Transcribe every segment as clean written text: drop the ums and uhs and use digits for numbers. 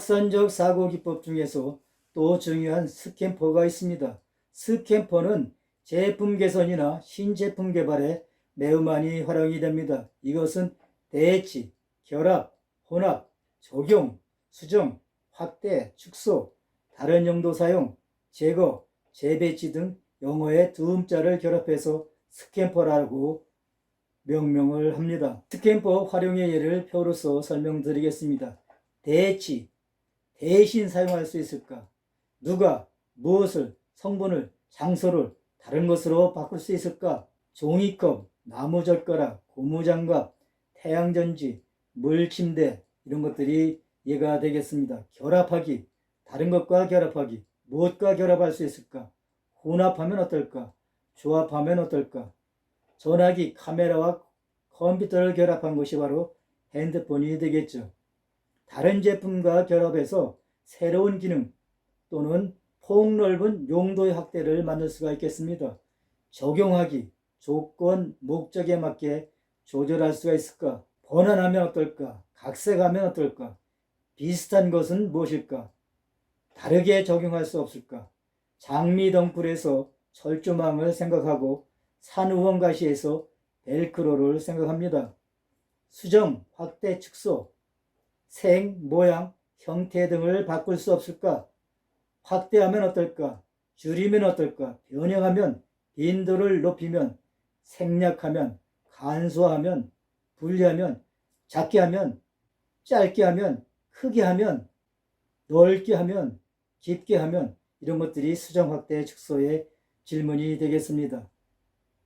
확산적 사고기법 중에서 또 중요한 스캠퍼가 있습니다. 스캠퍼는 제품 개선이나 신제품 개발에 매우 많이 활용이 됩니다. 이것은 대치, 결합, 혼합, 적용, 수정, 확대, 축소, 다른 용도 사용, 제거, 재배치 등 영어의 두 음자를 결합해서 스캠퍼라고 명명을 합니다. 스캠퍼 활용의 예를 표로서 설명드리겠습니다. 대치, 대신 사용할 수 있을까? 누가 무엇을, 성분을, 장소를 다른 것으로 바꿀 수 있을까? 종이컵, 나무젓가락, 고무장갑, 태양전지, 물침대 이런 것들이 예가 되겠습니다. 결합하기, 다른 것과 결합하기, 무엇과 결합할 수 있을까? 혼합하면 어떨까? 조합하면 어떨까? 전화기, 카메라와 컴퓨터를 결합한 것이 바로 핸드폰이 되겠죠. 다른 제품과 결합해서 새로운 기능 또는 폭넓은 용도의 확대를 만들 수가 있겠습니다. 적용하기, 조건, 목적에 맞게 조절할 수가 있을까? 번안하면 어떨까? 각색하면 어떨까? 비슷한 것은 무엇일까? 다르게 적용할 수 없을까? 장미덩굴에서 철조망을 생각하고 산후원가시에서 벨크로를 생각합니다. 수정, 확대, 축소, 색, 모양, 형태 등을 바꿀 수 없을까? 확대하면 어떨까? 줄이면 어떨까? 변형하면, 빈도를 높이면, 생략하면, 간소하면, 분리하면, 작게 하면, 짧게 하면, 크게 하면, 넓게 하면, 깊게 하면 이런 것들이 수정, 확대, 축소의 질문이 되겠습니다.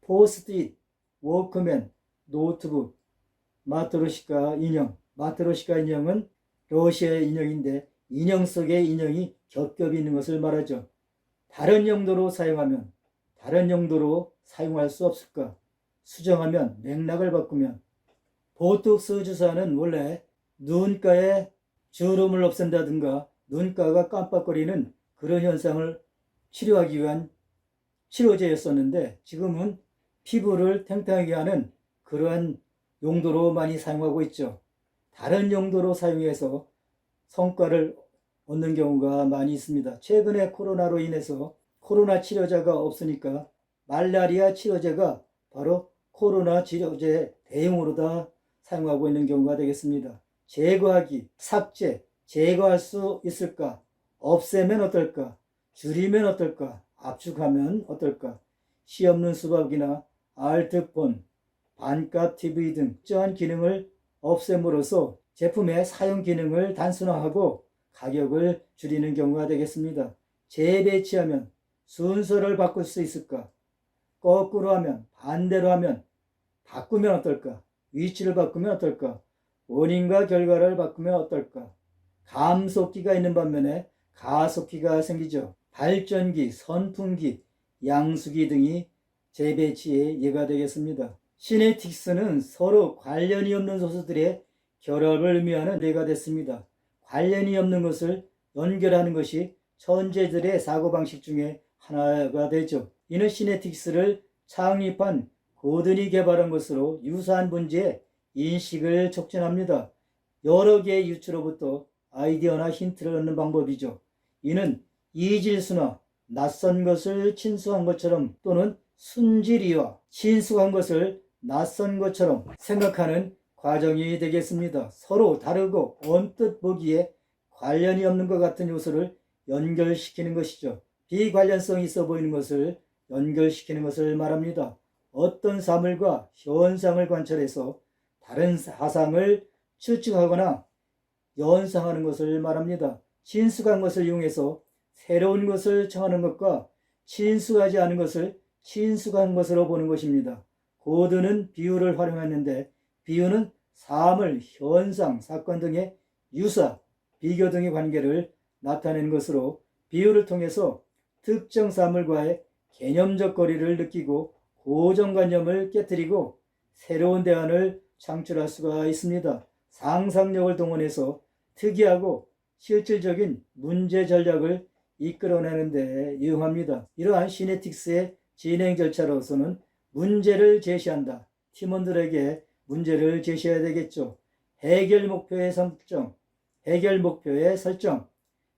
포스트잇, 워크맨, 노트북, 마트로시카 인형. 마트로시카 인형은 러시아의 인형인데 인형 속에 인형이 겹겹이 있는 것을 말하죠. 다른 용도로 사용하면 다른 용도로 사용할 수 없을까? 수정하면 맥락을 바꾸면 보톡스 주사는 원래 눈가에 주름을 없앤다든가 눈가가 깜빡거리는 그런 현상을 치료하기 위한 치료제였었는데 지금은 피부를 탱탱하게 하는 그러한 용도로 많이 사용하고 있죠. 다른 용도로 사용해서 성과를 얻는 경우가 많이 있습니다. 최근에 코로나로 인해서 코로나 치료제가 없으니까 말라리아 치료제가 바로 코로나 치료제 대용으로 다 사용하고 있는 경우가 되겠습니다. 제거하기, 삭제, 제거할 수 있을까? 없애면 어떨까? 줄이면 어떨까? 압축하면 어떨까? 시 없는 수박이나 알트폰, 반값 TV 등 특정한 기능을 없앰으로써 제품의 사용 기능을 단순화하고 가격을 줄이는 경우가 되겠습니다. 재배치하면 순서를 바꿀 수 있을까? 거꾸로 하면, 반대로 하면, 바꾸면 어떨까? 위치를 바꾸면 어떨까? 원인과 결과를 바꾸면 어떨까? 감속기가 있는 반면에 가속기가 생기죠. 발전기, 선풍기, 양수기 등이 재배치의 예가 되겠습니다. 시네틱스는 서로 관련이 없는 소수들의 결합을 의미하는 예가 됐습니다. 관련이 없는 것을 연결하는 것이 천재들의 사고방식 중에 하나가 되죠. 이는 시네틱스를 창립한 고든이 개발한 것으로 유사한 문제의 인식을 촉진합니다. 여러 개의 유추로부터 아이디어나 힌트를 얻는 방법이죠. 이는 이질수나 낯선 것을 친숙한 것처럼 또는 순질이와 친숙한 것을 낯선 것처럼 생각하는 과정이 되겠습니다. 서로 다르고 언뜻 보기에 관련이 없는 것 같은 요소를 연결시키는 것이죠. 비관련성이 있어 보이는 것을 연결시키는 것을 말합니다. 어떤 사물과 현상을 관찰해서 다른 사상을 추측하거나 연상하는 것을 말합니다. 친숙한 것을 이용해서 새로운 것을 청하는 것과 친숙하지 않은 것을 친숙한 것으로 보는 것입니다. 고든은 비유를 활용했는데 비유는 사물, 현상, 사건 등의 유사, 비교 등의 관계를 나타내는 것으로 비유를 통해서 특정 사물과의 개념적 거리를 느끼고 고정관념을 깨뜨리고 새로운 대안을 창출할 수가 있습니다. 상상력을 동원해서 특이하고 실질적인 문제 전략을 이끌어내는 데 유용합니다. 이러한 시네틱스의 진행 절차로서는 문제를 제시한다. 팀원들에게 문제를 제시해야 되겠죠. 해결 목표의 설정,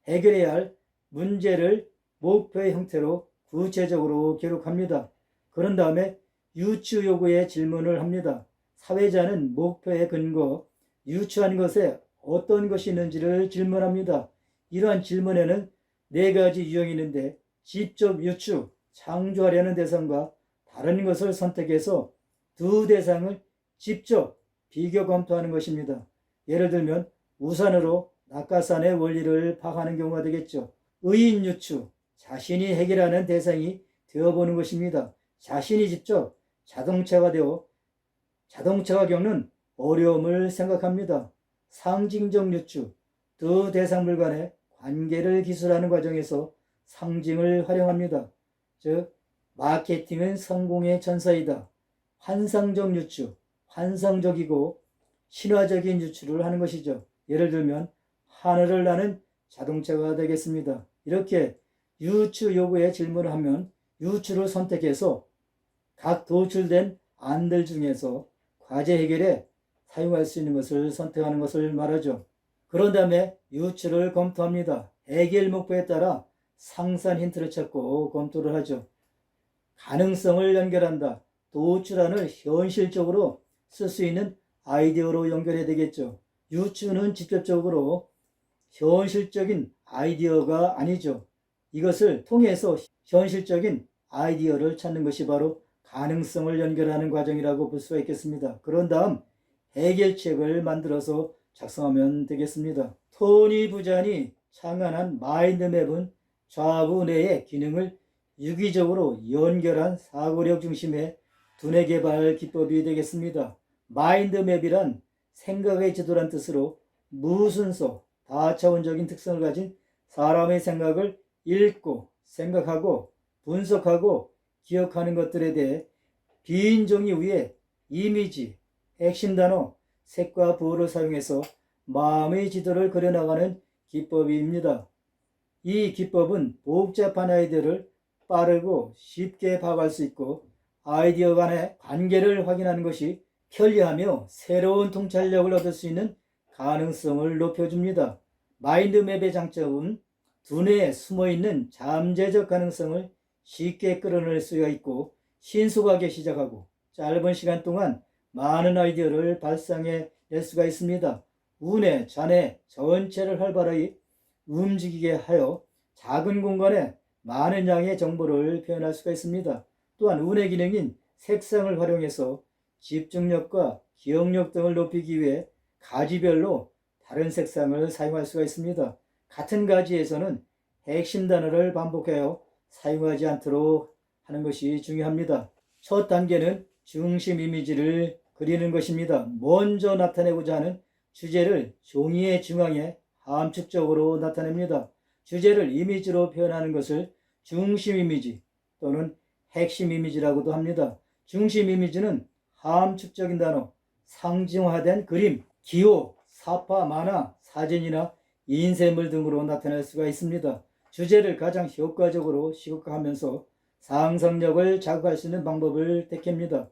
해결해야 할 문제를 목표의 형태로 구체적으로 기록합니다. 그런 다음에 유추 요구의 질문을 합니다. 사회자는 목표의 근거, 유추한 것에 어떤 것이 있는지를 질문합니다. 이러한 질문에는 4가지 유형이 있는데 직접 유추, 창조하려는 대상과 다른 것을 선택해서 두 대상을 직접 비교 검토하는 것입니다. 예를 들면 우산으로 낙하산의 원리를 파악하는 경우가 되겠죠. 의인 유추, 자신이 해결하는 대상이 되어보는 것입니다. 자신이 직접 자동차가 되어 자동차가 겪는 어려움을 생각합니다. 상징적 유추, 두 대상물 간의 관계를 기술하는 과정에서 상징을 활용합니다. 즉, 마케팅은 성공의 천사이다. 환상적 유추, 환상적이고 신화적인 유추를 하는 것이죠. 예를 들면 하늘을 나는 자동차가 되겠습니다. 이렇게 유추 요구에 질문을 하면 유추를 선택해서 각 도출된 안들 중에서 과제 해결에 사용할 수 있는 것을 선택하는 것을 말하죠. 그런 다음에 유추를 검토합니다. 해결 목표에 따라 상세한 힌트를 찾고 검토를 하죠. 가능성을 연결한다. 도출안을 현실적으로 쓸 수 있는 아이디어로 연결해야 되겠죠. 유추는 직접적으로 현실적인 아이디어가 아니죠. 이것을 통해서 현실적인 아이디어를 찾는 것이 바로 가능성을 연결하는 과정이라고 볼 수가 있겠습니다. 그런 다음 해결책을 만들어서 작성하면 되겠습니다. 토니 부잔이 창안한 마인드맵은 좌우 내의 기능을 유기적으로 연결한 사고력 중심의 두뇌 개발 기법이 되겠습니다. 마인드맵이란 생각의 지도란 뜻으로 무순서, 다차원적인 특성을 가진 사람의 생각을 읽고 생각하고 분석하고 기억하는 것들에 대해 빈 종이 위에 이미지, 핵심 단어, 색과 부호를 사용해서 마음의 지도를 그려나가는 기법입니다. 이 기법은 복잡한 아이디어를 빠르고 쉽게 파악할 수 있고 아이디어 간의 관계를 확인하는 것이 편리하며 새로운 통찰력을 얻을 수 있는 가능성을 높여줍니다. 마인드맵의 장점은 두뇌에 숨어있는 잠재적 가능성을 쉽게 끌어낼 수가 있고 신속하게 시작하고 짧은 시간 동안 많은 아이디어를 발상해 낼 수가 있습니다. 우뇌, 좌뇌 전체를 활발하게 움직이게 하여 작은 공간에 많은 양의 정보를 표현할 수가 있습니다. 또한 우뇌 기능인 색상을 활용해서 집중력과 기억력 등을 높이기 위해 가지별로 다른 색상을 사용할 수가 있습니다. 같은 가지에서는 핵심 단어를 반복하여 사용하지 않도록 하는 것이 중요합니다. 첫 단계는 중심 이미지를 그리는 것입니다. 먼저 나타내고자 하는 주제를 종이의 중앙에 함축적으로 나타냅니다. 주제를 이미지로 표현하는 것을 중심 이미지 또는 핵심 이미지라고도 합니다. 중심 이미지는 함축적인 단어, 상징화된 그림, 기호, 사파, 만화, 사진이나 인쇄물 등으로 나타낼 수가 있습니다. 주제를 가장 효과적으로 시각화하면서 상상력을 자극할 수 있는 방법을 택합니다.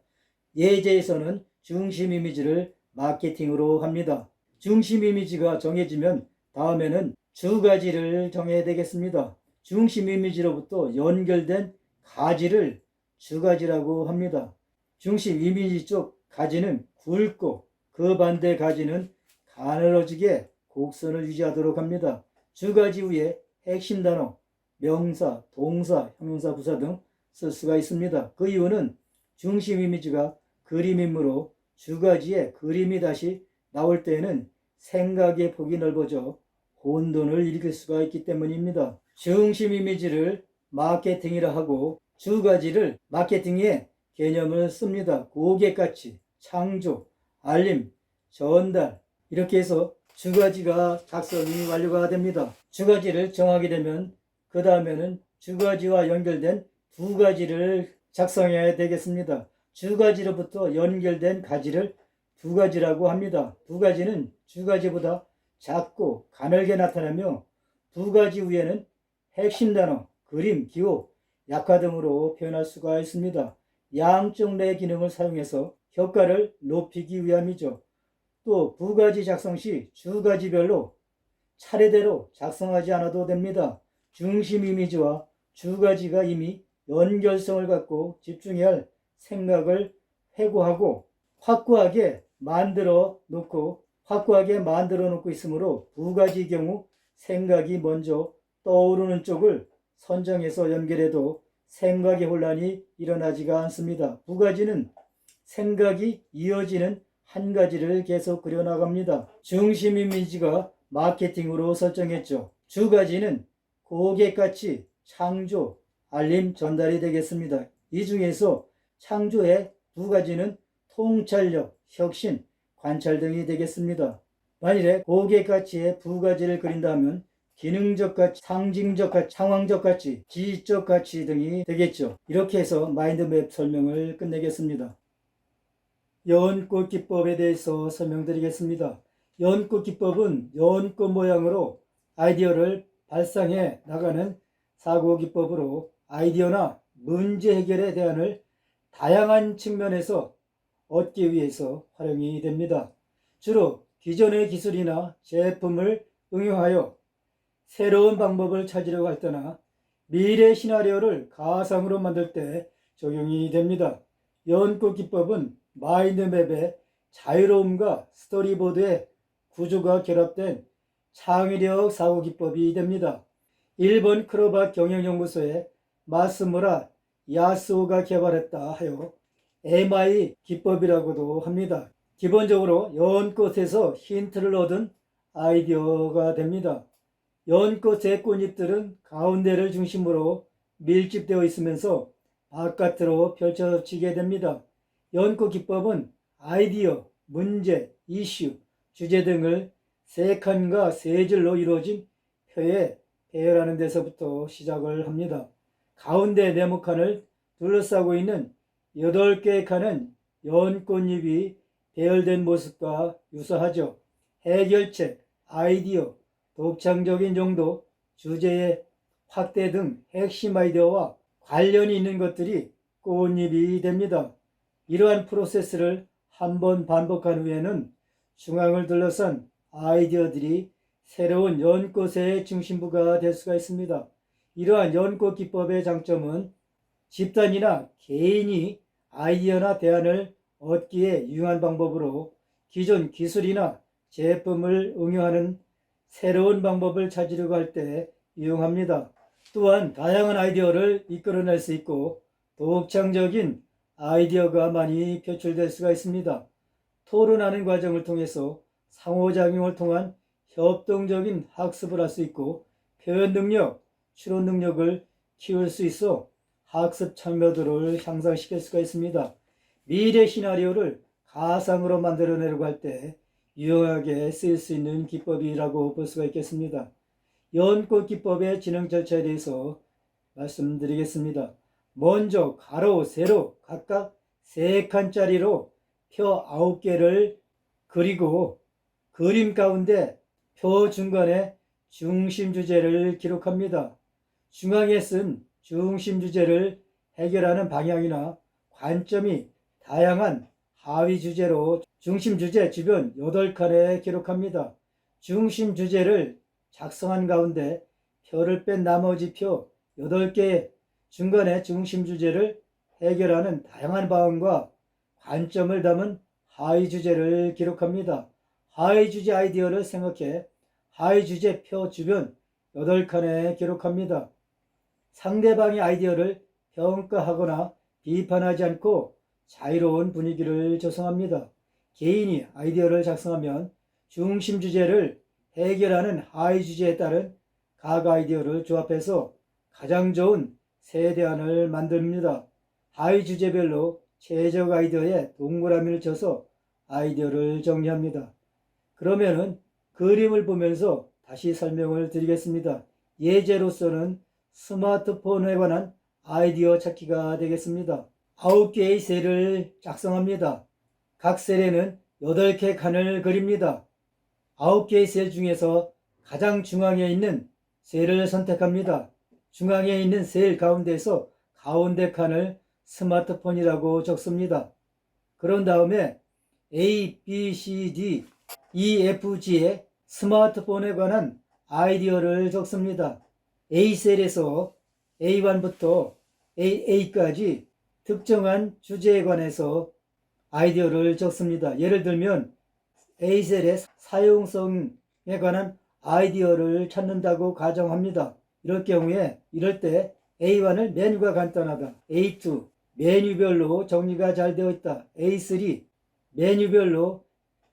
예제에서는 중심 이미지를 마케팅으로 합니다. 중심 이미지가 정해지면 다음에는 주가지를 정해야 되겠습니다. 중심 이미지로부터 연결된 가지를 주가지라고 합니다. 중심 이미지 쪽 가지는 굵고 그 반대 가지는 가늘어지게 곡선을 유지하도록 합니다. 주가지 위에 핵심 단어, 명사, 동사, 형용사, 부사 등 쓸 수가 있습니다. 그 이유는 중심 이미지가 그림이므로 주가지에 그림이 다시 나올 때에는 생각의 폭이 넓어져 혼돈을 일으킬 수가 있기 때문입니다. 중심 이미지를 마케팅이라 하고 주가지를 마케팅의 개념을 씁니다. 고객가치, 창조, 알림, 전달 이렇게 해서 주가지가 작성이 완료가 됩니다. 주가지를 정하게 되면 그 다음에는 주가지와 연결된 두 가지를 작성해야 되겠습니다. 주가지로부터 연결된 가지를 두 가지라고 합니다. 두 가지는 주가지보다 작고 가늘게 나타나며 두 가지 위에는 핵심 단어, 그림, 기호, 약화 등으로 표현할 수가 있습니다. 양적 내 기능을 사용해서 효과를 높이기 위함이죠. 또 부가지 작성 시 주가지별로 차례대로 작성하지 않아도 됩니다. 중심 이미지와 주가지가 이미 연결성을 갖고 집중해야 할 생각을 회고하고 확고하게 만들어 놓고 있으므로 부가지 경우 생각이 먼저 떠오르는 쪽을 선정해서 연결해도 생각의 혼란이 일어나지가 않습니다. 부가지는 생각이 이어지는 한 가지를 계속 그려나갑니다. 중심 이미지가 마케팅으로 설정했죠. 주가지는 고객가치, 창조, 알림, 전달이 되겠습니다. 이 중에서 창조의 두 가지는 통찰력, 혁신, 관찰 등이 되겠습니다. 만일에 고객가치의 두 가지를 그린다면 기능적 가치, 상징적 가치, 상황적 가치, 지적 가치 등이 되겠죠. 이렇게 해서 마인드맵 설명을 끝내겠습니다. 연꽃 기법에 대해서 설명드리겠습니다. 연꽃 기법은 연꽃 모양으로 아이디어를 발상해 나가는 사고 기법으로 아이디어나 문제 해결의 대안을 다양한 측면에서 얻기 위해서 활용이 됩니다. 주로 기존의 기술이나 제품을 응용하여 새로운 방법을 찾으려고 할 때나 미래 시나리오를 가상으로 만들 때 적용이 됩니다. 연꽃 기법은 마인드맵의 자유로움과 스토리보드의 구조가 결합된 창의력 사고 기법이 됩니다. 일본 크로바 경영연구소의 마스무라 야스오가 개발했다 하여 MI 기법이라고도 합니다. 기본적으로 연꽃에서 힌트를 얻은 아이디어가 됩니다. 연꽃의 꽃잎들은 가운데를 중심으로 밀집되어 있으면서 바깥으로 펼쳐지게 됩니다. 연꽃 기법은 아이디어, 문제, 이슈, 주제 등을 세 칸과 세 줄로 이루어진 표에 배열하는 데서부터 시작을 합니다. 가운데 네모칸을 둘러싸고 있는 8개의 칸은 연꽃잎이 배열된 모습과 유사하죠. 해결책, 아이디어, 독창적인 정도, 주제의 확대 등 핵심 아이디어와 관련이 있는 것들이 꽃잎이 됩니다. 이러한 프로세스를 한 번 반복한 후에는 중앙을 둘러싼 아이디어들이 새로운 연꽃의 중심부가 될 수가 있습니다. 이러한 연꽃 기법의 장점은 집단이나 개인이 아이디어나 대안을 얻기에 유용한 방법으로 기존 기술이나 제품을 응용하는 새로운 방법을 찾으려고 할 때 유용합니다. 또한 다양한 아이디어를 이끌어낼 수 있고 독창적인 아이디어가 많이 표출될 수가 있습니다. 토론하는 과정을 통해서 상호작용을 통한 협동적인 학습을 할 수 있고 표현 능력, 추론 능력을 키울 수 있어 학습 참여도를 향상시킬 수가 있습니다. 미래 시나리오를 가상으로 만들어내려고 할 때 유용하게 쓰일 수 있는 기법이라고 볼 수가 있겠습니다. 연꽃 기법의 진행 절차에 대해서 말씀드리겠습니다. 먼저 가로, 세로 각각 3칸짜리로 표 9개를 그리고 그림 가운데 표 중간에 중심 주제를 기록합니다. 중앙에 쓴 중심 주제를 해결하는 방향이나 관점이 다양한 하위 주제로 중심 주제 주변 8칸에 기록합니다. 중심 주제를 작성한 가운데 표를 뺀 나머지 표 8개의 중간에 중심 주제를 해결하는 다양한 방안과 관점을 담은 하위 주제를 기록합니다. 하위 주제 아이디어를 생각해 하위 주제 표 주변 8칸에 기록합니다. 상대방의 아이디어를 평가하거나 비판하지 않고 자유로운 분위기를 조성합니다. 개인이 아이디어를 작성하면 중심 주제를 해결하는 하위 주제에 따른 각 아이디어를 조합해서 가장 좋은 세 대안을 만듭니다. 하위 주제별로 최적 아이디어에 동그라미를 쳐서 아이디어를 정리합니다. 그러면은 그림을 보면서 다시 설명을 드리겠습니다. 예제로서는 스마트폰에 관한 아이디어 찾기가 되겠습니다. 9개의 셀을 작성합니다. 각 셀에는 8개 칸을 그립니다. 9개의 셀 중에서 가장 중앙에 있는 셀을 선택합니다. 중앙에 있는 셀 가운데서 가운데 칸을 스마트폰이라고 적습니다. 그런 다음에 A, B, C, D, E, F, G의 스마트폰에 관한 아이디어를 적습니다. A셀에서 A1부터 A까지 특정한 주제에 관해서 아이디어를 적습니다. 예를 들면 A셀의 사용성에 관한 아이디어를 찾는다고 가정합니다. 이럴 때 A1을 메뉴가 간단하다. A2 메뉴별로 정리가 잘 되어 있다. A3 메뉴별로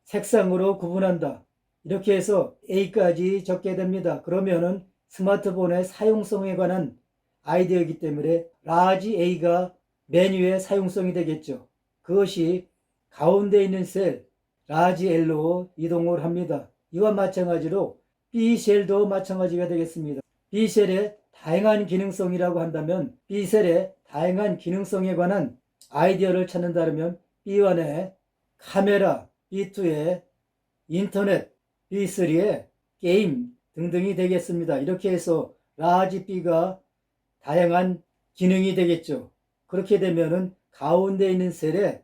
색상으로 구분한다. 이렇게 해서 A까지 적게 됩니다. 그러면은 스마트폰의 사용성에 관한 아이디어이기 때문에 라지 A가 메뉴의 사용성이 되겠죠. 그것이 가운데 있는 셀 라지 L로 이동을 합니다. 이와 마찬가지로 B셀도 마찬가지가 되겠습니다. B셀의 다양한 기능성이라고 한다면 B셀의 다양한 기능성에 관한 아이디어를 찾는다면 B1의 카메라, B2의 인터넷, B3의 게임 등등이 되겠습니다. 이렇게 해서 라지 B가 다양한 기능이 되겠죠. 그렇게 되면은 가운데 있는 셀에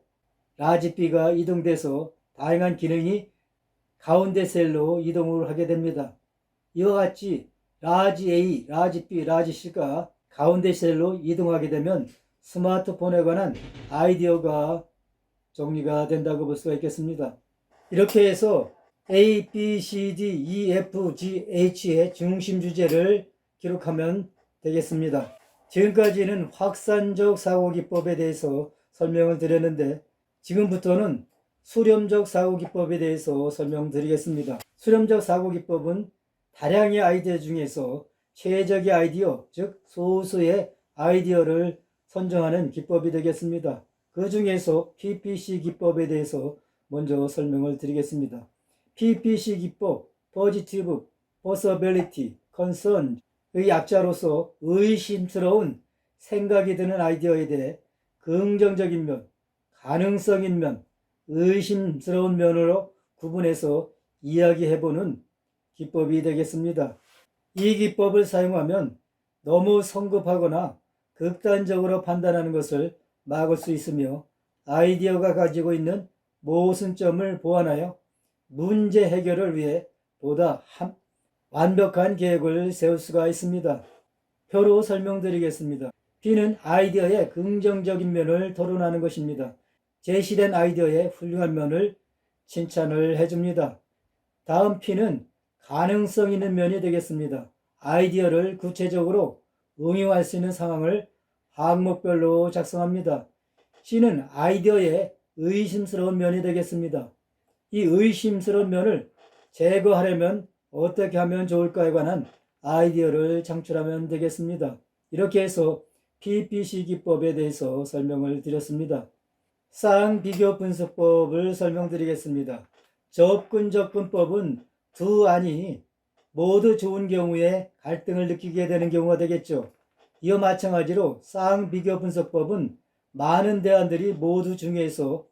라지 B가 이동돼서 다양한 기능이 가운데 셀로 이동을 하게 됩니다. 이와 같이 라지 A, 라지 B, 라지 C가 가운데 셀로 이동하게 되면 스마트폰에 관한 아이디어가 정리가 된다고 볼 수가 있겠습니다. 이렇게 해서 A, B, C, D, E, F, G, H의 중심 주제를 기록하면 되겠습니다. 지금까지는 확산적 사고기법에 대해서 설명을 드렸는데 지금부터는 수렴적 사고기법에 대해서 설명드리겠습니다. 수렴적 사고기법은 다량의 아이디어 중에서 최적의 아이디어, 즉 소수의 아이디어를 선정하는 기법이 되겠습니다. 그 중에서 PPC 기법에 대해서 먼저 설명을 드리겠습니다. PPC 기법, Positive Possibility Concern의 약자로서 의심스러운 생각이 드는 아이디어에 대해 긍정적인 면, 가능성인 면, 의심스러운 면으로 구분해서 이야기해보는 기법이 되겠습니다. 이 기법을 사용하면 너무 성급하거나 극단적으로 판단하는 것을 막을 수 있으며 아이디어가 가지고 있는 모순점을 보완하여 문제 해결을 위해 보다 완벽한 계획을 세울 수가 있습니다. 표로 설명드리겠습니다. P는 아이디어의 긍정적인 면을 토론하는 것입니다. 제시된 아이디어의 훌륭한 면을 칭찬을 해줍니다. 다음 P는 가능성 있는 면이 되겠습니다. 아이디어를 구체적으로 응용할 수 있는 상황을 항목별로 작성합니다. C는 아이디어의 의심스러운 면이 되겠습니다. 이 의심스러운 면을 제거하려면 어떻게 하면 좋을까에 관한 아이디어를 창출하면 되겠습니다. 이렇게 해서 PPC 기법에 대해서 설명을 드렸습니다. 쌍비교 분석법을 설명드리겠습니다. 접근법은 두 안이 모두 좋은 경우에 갈등을 느끼게 되는 경우가 되겠죠. 이와 마찬가지로 쌍비교 분석법은 많은 대안들이 모두 중에서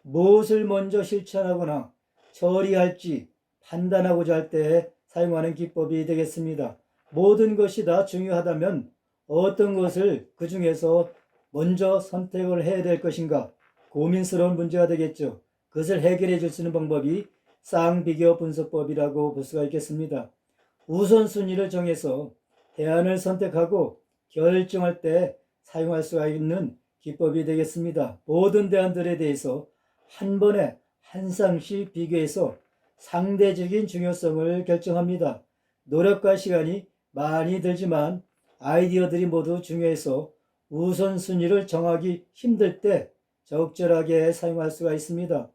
무엇을 먼저 실천하거나 처리할지 판단하고자 할 때 사용하는 기법이 되겠습니다. 모든 것이 다 중요하다면 어떤 것을 그 중에서 먼저 선택을 해야 될 것인가 고민스러운 문제가 되겠죠. 그것을 해결해 줄 수 있는 방법이 쌍비교 분석법이라고 볼 수가 있겠습니다. 우선순위를 정해서 대안을 선택하고 결정할 때 사용할 수가 있는 기법이 되겠습니다. 모든 대안들에 대해서 한 번에 한 쌍씩 비교해서 상대적인 중요성을 결정합니다. 노력과 시간이 많이 들지만 아이디어들이 모두 중요해서 우선순위를 정하기 힘들 때 적절하게 사용할 수가 있습니다.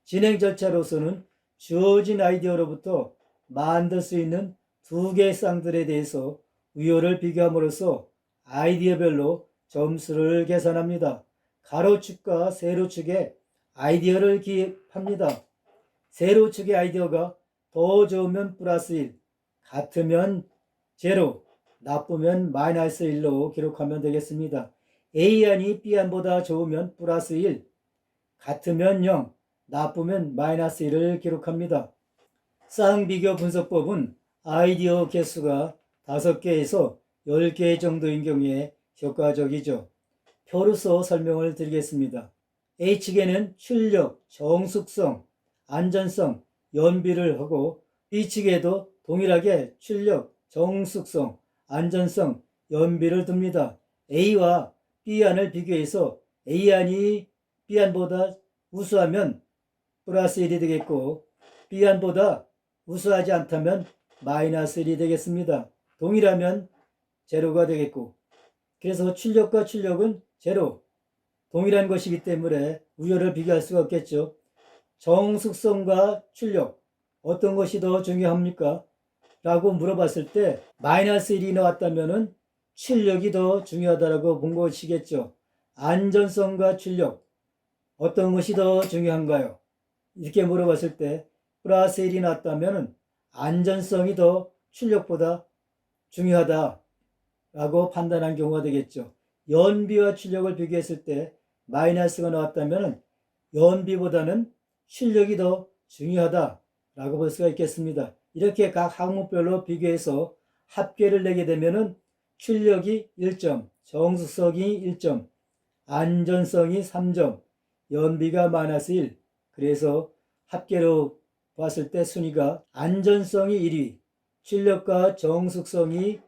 진행 절차로서는 주어진 아이디어로부터 만들 수 있는 두 개의 쌍들에 대해서 우열을 비교함으로써 아이디어별로 점수를 계산합니다. 가로축과 세로축에 아이디어를 기입합니다. 세로축의 아이디어가 더 좋으면 플러스 1, 같으면 제로, 나쁘면 마이너스 1로 기록하면 되겠습니다. A안이 B안보다 좋으면 플러스 1, 같으면 0, 나쁘면 마이너스 1을 기록합니다. 쌍비교 분석법은 아이디어 개수가 5개에서 10개 정도인 경우에 효과적이죠. 표로서 설명을 드리겠습니다. H계는 출력, 정숙성, 안전성, 연비를 하고 B측에도 동일하게 출력, 정숙성, 안전성, 연비를 둡니다. A와 B안을 비교해서 A안이 B안보다 우수하면 플러스 1이 되겠고 B안보다 우수하지 않다면 마이너스 1이 되겠습니다. 동일하면 제로가 되겠고, 그래서 출력과 출력은 제로, 동일한 것이기 때문에 우열을 비교할 수가 없겠죠. 정숙성과 출력, 어떤 것이 더 중요합니까? 라고 물어봤을 때 마이너스 1이 나왔다면 출력이 더 중요하다고 본 것이겠죠. 안전성과 출력, 어떤 것이 더 중요한가요? 이렇게 물어봤을 때 플러스 1이 나왔다면 안전성이 더 출력보다 중요하다라고 판단한 경우가 되겠죠. 연비와 출력을 비교했을 때 마이너스가 나왔다면 연비보다는 출력이 더 중요하다라고 볼 수가 있겠습니다. 이렇게 각 항목별로 비교해서 합계를 내게 되면 출력이 1점, 정숙성이 1점, 안전성이 3점, 연비가 마이너스 1. 그래서 합계로 봤을 때 순위가 안전성이 1위, 출력과 정숙성이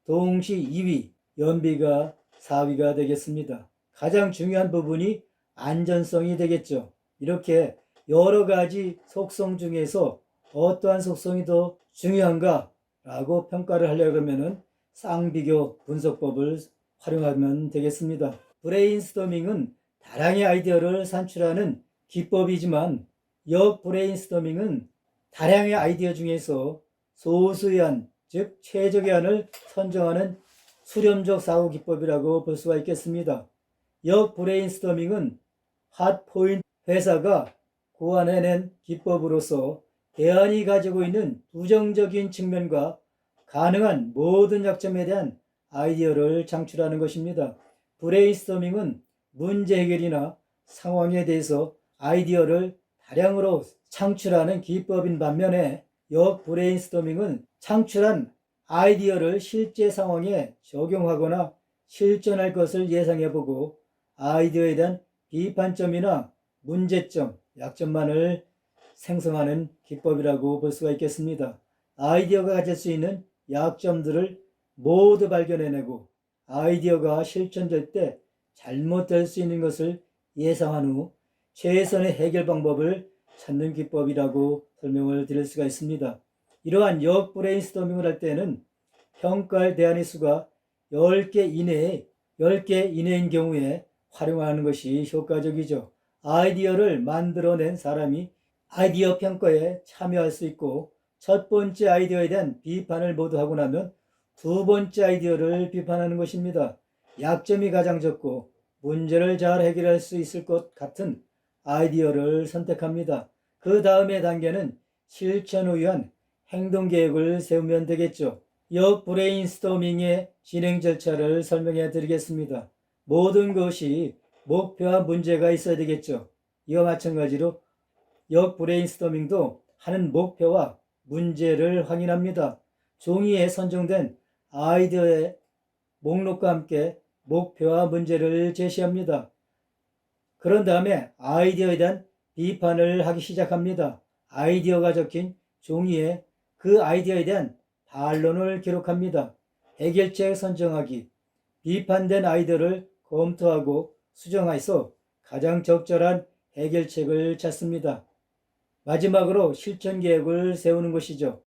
동시 2위, 연비가 4위가 되겠습니다. 가장 중요한 부분이 안전성이 되겠죠. 이렇게 여러 가지 속성 중에서 어떠한 속성이 더 중요한가 라고 평가를 하려고 하면 쌍비교 분석법을 활용하면 되겠습니다. 브레인스토밍은 다량의 아이디어를 산출하는 기법이지만 역브레인스토밍은 다량의 아이디어 중에서 소수의 안, 즉 최적의 안을 선정하는 수렴적 사고 기법이라고 볼 수가 있겠습니다. 역브레인스토밍은 핫포인트 회사가 고안해낸 기법으로서 대안이 가지고 있는 부정적인 측면과 가능한 모든 약점에 대한 아이디어를 창출하는 것입니다. 브레인스토밍은 문제 해결이나 상황에 대해서 아이디어를 다량으로 창출하는 기법인 반면에 역브레인스토밍은 창출한 아이디어를 실제 상황에 적용하거나 실천할 것을 예상해보고 아이디어에 대한 비판점이나 문제점, 약점만을 생성하는 기법이라고 볼 수가 있겠습니다. 아이디어가 가질 수 있는 약점들을 모두 발견해내고 아이디어가 실천될 때 잘못될 수 있는 것을 예상한 후 최선의 해결 방법을 찾는 기법이라고 설명을 드릴 수가 있습니다. 이러한 역브레인스토밍을 할 때는 평가할 대안의 수가 10개 이내인 경우에 활용하는 것이 효과적이죠. 아이디어를 만들어낸 사람이 아이디어 평가에 참여할 수 있고 첫 번째 아이디어에 대한 비판을 모두 하고 나면 두 번째 아이디어를 비판하는 것입니다. 약점이 가장 적고 문제를 잘 해결할 수 있을 것 같은 아이디어를 선택합니다. 그 다음의 단계는 실천을 위한 행동계획을 세우면 되겠죠. 역브레인스토밍의 진행 절차를 설명해 드리겠습니다. 모든 것이 목표와 문제가 있어야 되겠죠. 이와 마찬가지로 역브레인스토밍도 하는 목표와 문제를 확인합니다. 종이에 선정된 아이디어의 목록과 함께 목표와 문제를 제시합니다. 그런 다음에 아이디어에 대한 비판을 하기 시작합니다. 아이디어가 적힌 종이에 그 아이디어에 대한 반론을 기록합니다. 해결책 선정하기, 비판된 아이디어를 검토하고 수정해서 가장 적절한 해결책을 찾습니다. 마지막으로 실천 계획을 세우는 것이죠.